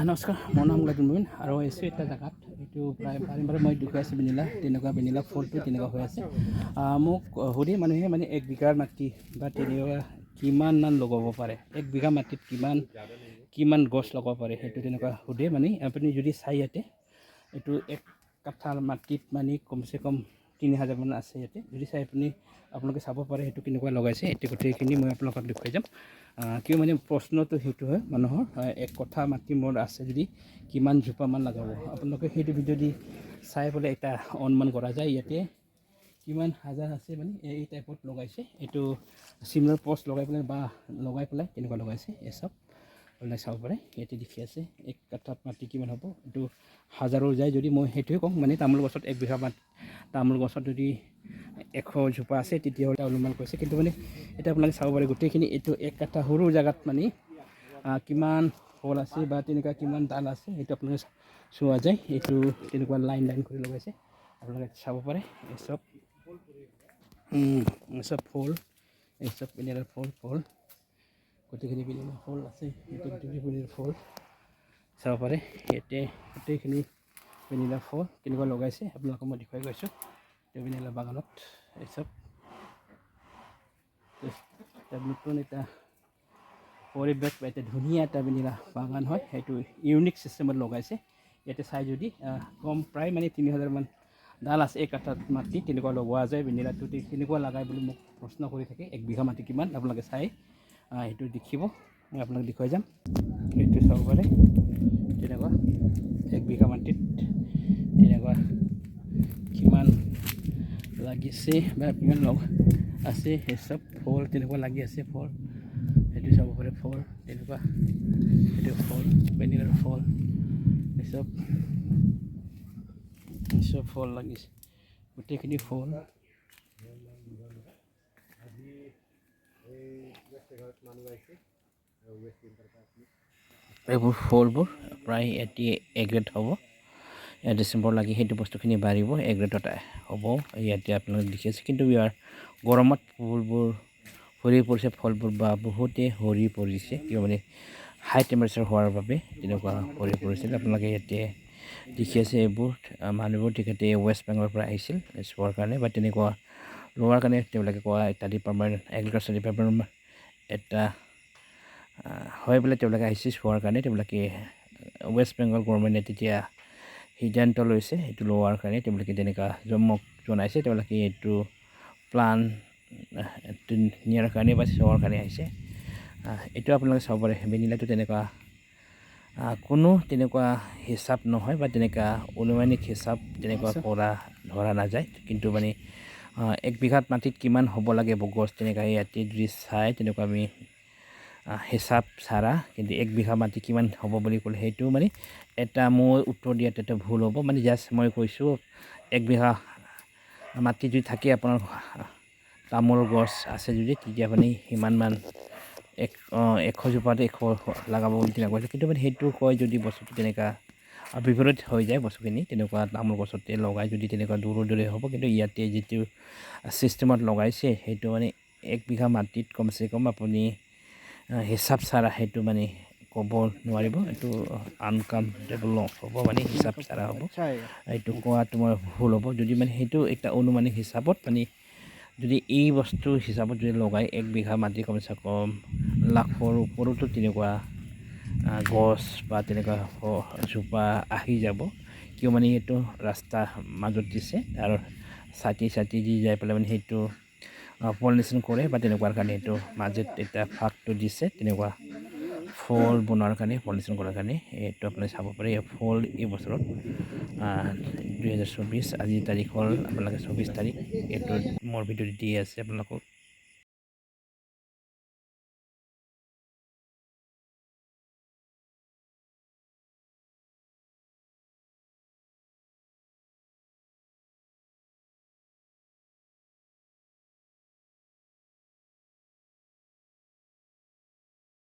নমস্কাৰ, মোৰ নাম লাডুন মুমিন আৰু এইটো এটা জেগাত এইটো প্ৰায় বাৰে মই দেখুৱাই আছোঁ ভেনিলা ফলটো তেনেকুৱা হৈ আছে। মোক সুধি মানুহে মানে 1 বিঘাৰ মাটি বা তেনেকুৱা কিমান মান লগাব পাৰে, 1 বিঘা মাটিত কিমান গছ লগাব পাৰে সেইটো তেনেকুৱা সুধে। মানে আপুনি যদি চাই ইয়াতে এইটো 1 কাঠা মাটিত মানে কমচে কম 3000 মান আছে। ইয়াতে যদি চাই আপোনালোকে চাব পাৰে সেইটো কেনেকুৱা লগাইছে। এইটো গোটেইখিনি মই আপোনালোকক দেখুৱাই যাম। কিয় মানে প্ৰশ্নটো সেইটো হয় মানুহৰ 1 কঠা মাটি মোৰ আছে যদি কিমান জোপামান লগাব, আপোনালোকে সেইটো ভিডিঅ' দি চাই পেলাই এটা অনুমান কৰা যায় ইয়াতে কিমান হাজাৰ আছে মানে এই টাইপত লগাইছে। এইটো চিমলাৰ পষ্ট লগাই পেলাই বা লগাই পেলাই তেনেকুৱা লগাইছে। এই চব আপোনালোকে চাব পাৰে। ইয়াতে দেখি আছে 1 কাঠা মাটি কিমান হ'ব, এইটো হাজাৰৰ যায় যদি মই সেইটোৱে কওঁ। মানে তামোল গছত 1 বিঘা তামোল গছত যদি 100 জোপা আছে তেতিয়াহ'লে অনুমান কৰিছে। কিন্তু মানে এটা আপোনালোকে চাব পাৰে গোটেইখিনি এইটো 1 কাঠা সৰু জেগাত মানে কিমান ফল আছে বা তেনেকুৱা কিমান ডাল আছে সেইটো আপোনালোকে চোৱা যায়। এইটো তেনেকুৱা লাইন কৰি লগাইছে, আপোনালোকে চাব পাৰে। এই চব ফল, এই চব ভেনিলাৰ ফল গোটেইখিনি ভেনিলাৰ ফল আছে। এইটো ভেনিলাৰ ফল চাব পাৰে। ইয়াতে গোটেইখিনি ভেনিলাৰ ফল কেনেকুৱা লগাইছে আপোনালোকক মই দেখুৱাই গৈছোঁ। ভেনিলা বাগানত এই চব নতুন এটা পৰিৱেশ বা এটা ধুনীয়া এটা ভেনিলা বাগান হয়। সেইটো ইউনিক চিষ্টেমত লগাইছে। ইয়াতে চাই যদি কম প্ৰায় মানে 3000 মান ডাল আছে 1 কাঠা মাটি তেনেকুৱা লগোৱা যায়। ভেনিলাটো কেনেকুৱা লগাই বুলি মোক প্ৰশ্ন কৰি থাকে। 1 বিঘা মাটি কিমান আপোনালোকে চাই সেইটো দেখিব, মই আপোনাক দেখুৱাই যাম। সেইটো চাব পাৰে তেনেকুৱা 1 বিঘা মাটিত তেনেকুৱা কিমান লাগিছে বা কিমান আছে। সেই চব ফল তেনেকুৱা লাগি আছে। ফল সেইটো চাব পাৰে, ফল তেনেকুৱা সেইটো ফল ভেনিলাৰ ফল চব ফল লাগিছে গোটেইখিনি ফল। এইবোৰ ফলবোৰ প্ৰায় এটি এগ্ৰেড হ'ব। ডিচেম্বৰ লাগি সেইটো বস্তুখিনি বাঢ়িব, এগ্ৰেডত হ'ব। ইয়াতে আপোনালোকে দেখি আছে। কিন্তু ইয়াৰ গৰমত ফুলবোৰ সৰি পৰিছে, ফলবোৰ বা বহুতেই সৰি পৰিছে। কিয় মানে হাই টেম্পাৰেচাৰ হোৱাৰ বাবে তেনেকুৱা সৰি পৰিছিল। আপোনালোকে ইয়াতে দেখি আছে এইবোৰ মানুহবোৰ তেখেতে ৱেষ্ট বেংগলৰ পৰা আহিছিল চোৱাৰ কাৰণে বা তেনেকুৱা লোৱাৰ কাৰণে তেওঁলোকে কোৱা এটা ডিপাৰ্টমেণ্ট এগ্ৰিকালচাৰ ডিপাৰ্টমেণ্ট এটা হৈ পেলাই তেওঁলোকে আহিছে চোৱাৰ কাৰণে। তেওঁলোকে ৱেষ্ট বেংগল গভৰ্ণমেণ্টে তেতিয়া সিদ্ধান্ত লৈছে এইটো লোৱাৰ কাৰণে। তেওঁলোকে তেনেকুৱা মোক জনাইছে তেওঁলোকে এইটো প্লান নিয়াৰ কাৰণে বা চোৱাৰ কাৰণে আহিছে। এইটো আপোনালোকে চাব পাৰে। ভেনিলাটো তেনেকুৱা কোনো তেনেকুৱা হিচাপ নহয় বা তেনেকুৱা অনুমানিক হিচাপ তেনেকুৱা কৰা ধৰা নাযায়। কিন্তু মানে 1 বিঘাত মাটিত কিমান হ'ব লাগে গছ তেনেকুৱা ইয়াতে যদি চাই তেনেকুৱা আমি হিচাপ চাৰা। কিন্তু 1 বিঘা মাটি কিমান হ'ব বুলি ক'লে সেইটো মানে এটা মই উত্তৰ দিয়াত এটা ভুল হ'ব। মানে জাষ্ট মই কৈছোঁ 1 বিঘা মাটি যদি থাকে আপোনাৰ তামোল গছ আছে যদি তেতিয়া মানে সিমানমান 100 জোপাত 100 লগাব বুলি তেনেকুৱা কৈছে। কিন্তু মানে সেইটো কয় যদি বস্তুটো তেনেকুৱা বিপৰীত হৈ যায় বস্তুখিনি তেনেকুৱা তামোল গছতে লগাই যদি তেনেকুৱা দূৰে হ'ব। কিন্তু ইয়াতে যিটো ছিষ্টেমত লগাইছে সেইটো মানে 1 বিঘা মাটিত কমচে কম আপুনি হিচাপ চাৰা সেইটো মানে ক'ব নোৱাৰিব। এইটো আনকাউণ্টেবল হ'ব, মানে হিচাপ চাৰা হ'ব। এইটো কোৱাটো মই ভুল হ'ব যদি মানে সেইটো এটা অনুমানিক হিচাপত মানে যদি এই বস্তু হিচাপত যদি লগাই 1 বিঘা মাটি কমচে কম লাখৰ ওপৰতো তেনেকুৱা গছ বা তেনেকুৱা জোপা আহি যাব। কিয় মানে সেইটো ৰাস্তা মাজত দিছে আৰু ছাতি দি যাই পেলাই মানে সেইটো পলিনেশ্যন কৰে বা তেনেকুৱাৰ কাৰণে সেইটো মাজত এটা ভাগটো দিছে তেনেকুৱা ফল বনোৱাৰ কাৰণে, পলিনেশ্যন কৰাৰ কাৰণে। এইটো আপুনি চাব পাৰে। এই ফল এই বছৰত 2024 আজিৰ তাৰিখ হ'ল আপোনালোকে 24 তাৰিখ। এইটো মোৰ ভিডিঅ'ত দি আছে আপোনালোকক।